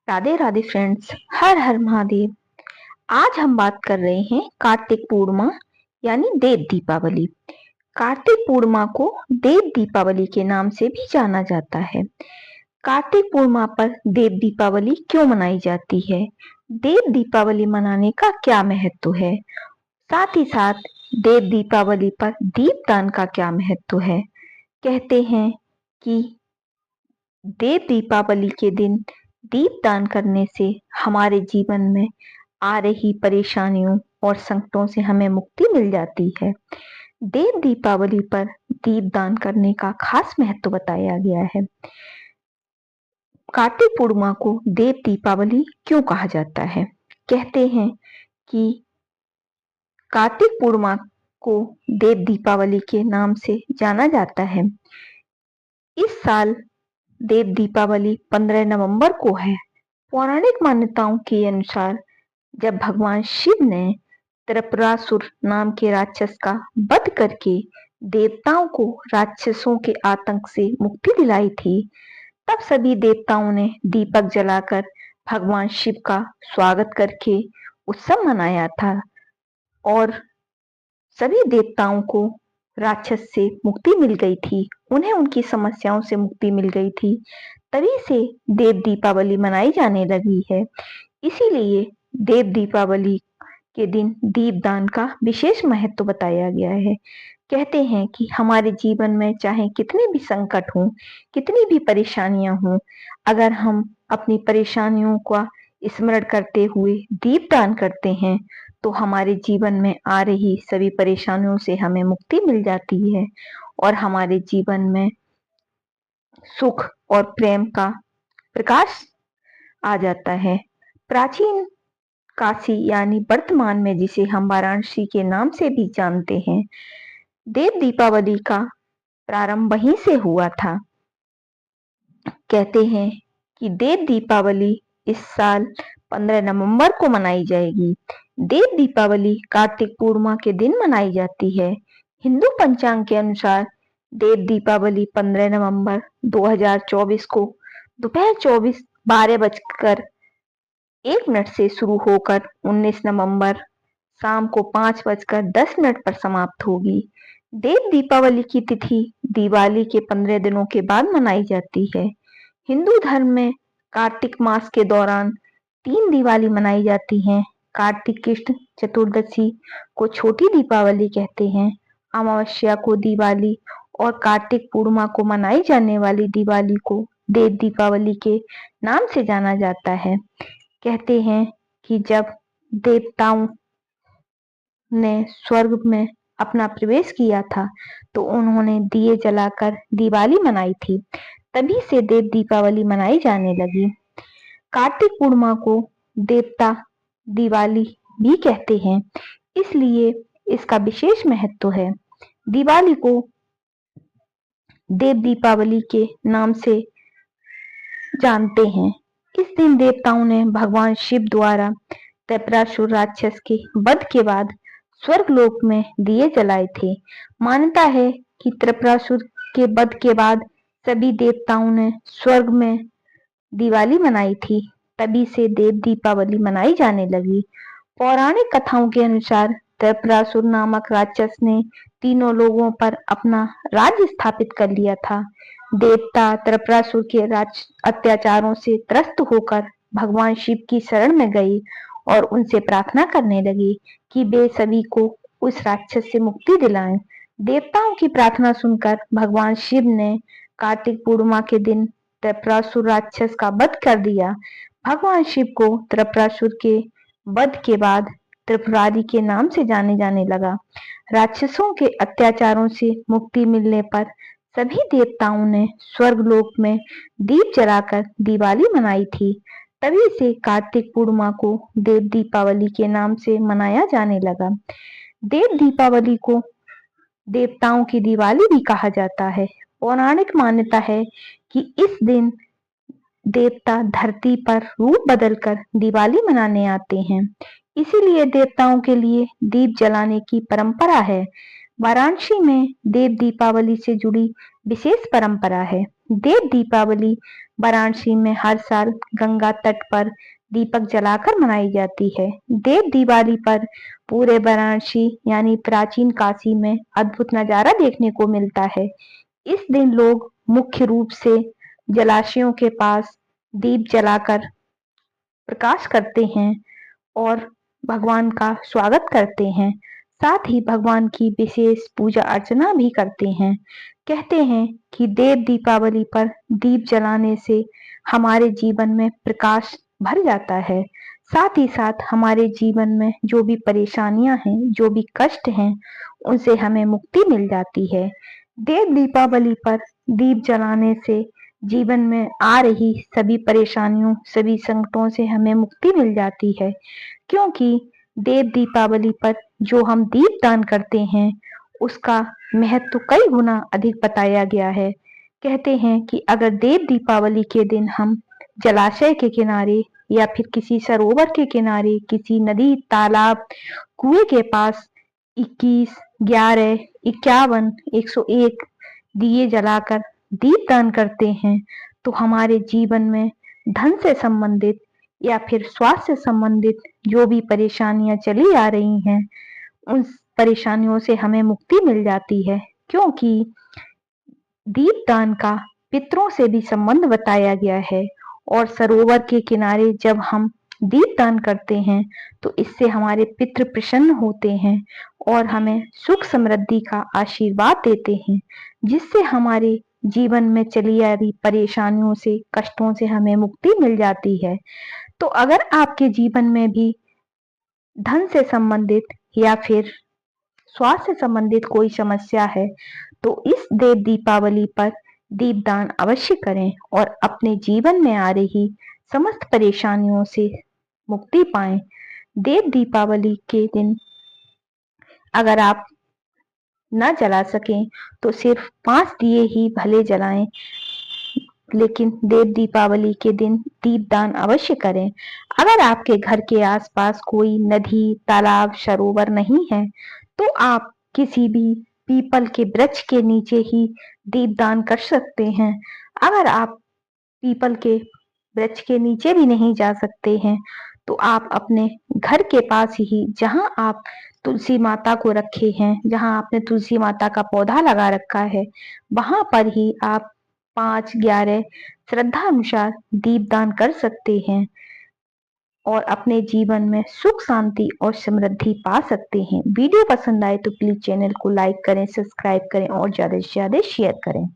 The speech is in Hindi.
राधे राधे फ्रेंड्स। हर हर महादेव। आज हम बात कर रहे हैं कार्तिक पूर्णिमा यानी देव दीपावली। कार्तिक पूर्णिमा को देव दीपावली के नाम से भी जाना जाता है। कार्तिक पूर्णिमा पर देव दीपावली क्यों मनाई जाती है, देव दीपावली मनाने का क्या महत्व है, साथ ही साथ देव दीपावली पर दीपदान का क्या महत्व है। कहते हैं कि देव दीपावली के दिन दीपदान करने से हमारे जीवन में आ रही परेशानियों और संकटों से हमें मुक्ति मिल जाती है। देव दीपावली पर दीपदान करने का खास महत्व बताया गया है। कार्तिक पूर्णिमा को देव दीपावली क्यों कहा जाता है? कहते हैं कि कार्तिक पूर्णिमा को देव दीपावली के नाम से जाना जाता है। इस साल देव दीपावली 15 नवंबर को है। पौराणिक मान्यताओं के अनुसार जब भगवान शिव ने त्रिपुरासुर नाम के राक्षस का वध करके देवताओं को राक्षसों के आतंक से मुक्ति दिलाई थी, तब सभी देवताओं ने दीपक जलाकर भगवान शिव का स्वागत करके उत्सव मनाया था और सभी देवताओं को राक्षस से मुक्ति मिल गई थी, उन्हें उनकी समस्याओं से मुक्ति मिल गई थी। तभी से देव दीपावली मनाई जाने लगी है। इसीलिए देव दीपावली के दिन दीपदान का विशेष महत्व बताया गया है। कहते हैं कि हमारे जीवन में चाहे कितने भी संकट हों, कितनी भी परेशानियां हों, अगर हम अपनी परेशानियों का स्मरण करते हुए दीपदान करते हैं तो हमारे जीवन में आ रही सभी परेशानियों से हमें मुक्ति मिल जाती है और हमारे जीवन में सुख और प्रेम का प्रकाश आ जाता है। प्राचीन काशी यानी वर्तमान में जिसे हम वाराणसी के नाम से भी जानते हैं, देव दीपावली का प्रारंभ वहीं से हुआ था। कहते हैं कि देव दीपावली इस साल 15 नवंबर को मनाई जाएगी। देव दीपावली कार्तिक पूर्णिमा के दिन मनाई जाती है। हिंदू पंचांग के अनुसार देव दीपावली 15 नवंबर 2024 को दोपहर 12:01 से शुरू होकर 19 नवंबर शाम को 5:10 पर समाप्त होगी। देव दीपावली की तिथि दिवाली के 15 दिनों के बाद मनाई जाती है। हिंदू धर्म में कार्तिक मास के दौरान 3 दिवाली मनाई जाती हैं। कार्तिक कृष्ण चतुर्दशी को छोटी दीपावली कहते हैं, अमावस्या को दिवाली और कार्तिक पूर्णिमा को मनाई जाने वाली दिवाली को देव दीपावली के नाम से जाना जाता है। कहते हैं कि जब देवताओं ने स्वर्ग में अपना प्रवेश किया था तो उन्होंने दिए जलाकर दिवाली मनाई थी, तभी से देव दीपावली मनाई जाने लगी। कार्तिक पूर्णिमा को देवता दिवाली भी कहते हैं, इसलिए इसका विशेष महत्व है। दिवाली को देव दीपावली के नाम से जानते हैं। इस दिन देवताओं ने भगवान शिव द्वारा त्रिपुरासुर राक्षस के वध के बाद स्वर्गलोक में दिए जलाए थे। मान्यता है कि त्रिपुरासुर के वध के बाद सभी देवताओं ने स्वर्ग में दिवाली मनाई थी, तभी से देव दीपावली मनाई जाने लगी। पौराणिक कथाओं के अनुसार त्रिपुरासुर नामक राक्षस ने तीनों लोगों पर अपना राज्य स्थापित कर लिया था। देवता त्रिपुरासुर के अत्याचारों से त्रस्त होकर भगवान शिव की शरण में गए और उनसे प्रार्थना करने लगे कि वे सभी को उस राक्षस से मुक्ति दिलाएं। देवताओं की प्रार्थना सुनकर भगवान शिव ने कार्तिक पूर्णिमा के दिन त्रिपुरासुर राक्षस का वध कर दिया। भगवान शिव को त्रिपुरासुर के वध के बाद त्रिपुरारी के नाम से जाने जाने लगा। राक्षसों के अत्याचारों से मुक्ति मिलने पर सभी देवताओं ने स्वर्गलोक में दीप जलाकर दिवाली मनाई थी, तभी से कार्तिक पूर्णिमा को देव दीपावली के नाम से मनाया जाने लगा। देव दीपावली को देवताओं की दिवाली भी कहा जाता है। पौराणिक मान्यता है कि इस दिन देवता धरती पर रूप बदलकर दिवाली मनाने आते हैं, इसीलिए देवताओं के लिए दीप जलाने की परंपरा है। वाराणसी में देव दीपावली से जुड़ी विशेष परंपरा है। देव दीपावली वाराणसी में हर साल गंगा तट पर दीपक जलाकर मनाई जाती है। देव दिवाली पर पूरे वाराणसी यानी प्राचीन काशी में अद्भुत नजारा देखने को मिलता है। इस दिन लोग मुख्य रूप से जलाशयों के पास दीप जलाकर प्रकाश करते हैं और भगवान का स्वागत करते हैं। साथ ही भगवान की विशेष पूजा अर्चना भी करते हैं। कहते हैं कि देव दीपावली पर दीप जलाने से हमारे जीवन में प्रकाश भर जाता है। साथ ही साथ हमारे जीवन में जो भी परेशानियां हैं, जो भी कष्ट हैं, उनसे हमें मुक्ति मिल जाती है। देव दीपावली पर दीप जलाने से जीवन में आ रही सभी परेशानियों, सभी संकटों से हमें मुक्ति मिल जाती है। क्योंकि देव दीपावली पर जो हम दीप दान करते हैं, उसका महत्व कई गुना अधिक बताया गया है। कहते हैं कि अगर देव दीपावली के दिन हम जलाशय के किनारे या फिर किसी सरोवर के किनारे, किसी नदी, तालाब, कुएं के पास 21, 11, 51, 101 दिए जलाकर दीपदान करते हैं, तो हमारे जीवन में धन से संबंधित या फिर स्वास्थ्य से संबंधित जो भी परेशानियां चली आ रही हैं, उन परेशानियों से हमें मुक्ति मिल जाती है। क्योंकि दीपदान का पितरों से भी संबंध बताया गया है और सरोवर के किनारे जब हम दीपदान करते हैं तो इससे हमारे पितृ प्रसन्न होते हैं और हमें सुख समृद्धि का आशीर्वाद देते हैं, जिससे हमारे जीवन में चली आ रही परेशानियों से, कष्टों से हमें मुक्ति मिल जाती है। तो अगर आपके जीवन में भी धन से संबंधित या फिर स्वास्थ्य से संबंधित कोई समस्या है, तो इस देव दीपावली पर दीपदान अवश्य करें और अपने जीवन में आ रही समस्त परेशानियों से मुक्ति पाएं। देव दीपावली के दिन अगर आप न जला सकें तो सिर्फ 5 दिए ही भले जलाएं, लेकिन देव दीपावली के दिन दीपदान अवश्य करें। अगर आपके घर के आसपास कोई नदी, तालाब, सरोवर नहीं है, तो आप किसी भी पीपल के वृक्ष के नीचे ही दीपदान कर सकते हैं। अगर आप पीपल के वृक्ष के नीचे भी नहीं जा सकते हैं, तो आप अपने घर के पास ही, जहां आप तुलसी माता को रखे हैं, जहां आपने तुलसी माता का पौधा लगा रखा है, वहां पर ही आप 5, 11 श्रद्धा अनुसार दीपदान कर सकते हैं और अपने जीवन में सुख, शांति और समृद्धि पा सकते हैं। वीडियो पसंद आए तो प्लीज चैनल को लाइक करें, सब्सक्राइब करें और ज्यादा से ज्यादा शेयर करें।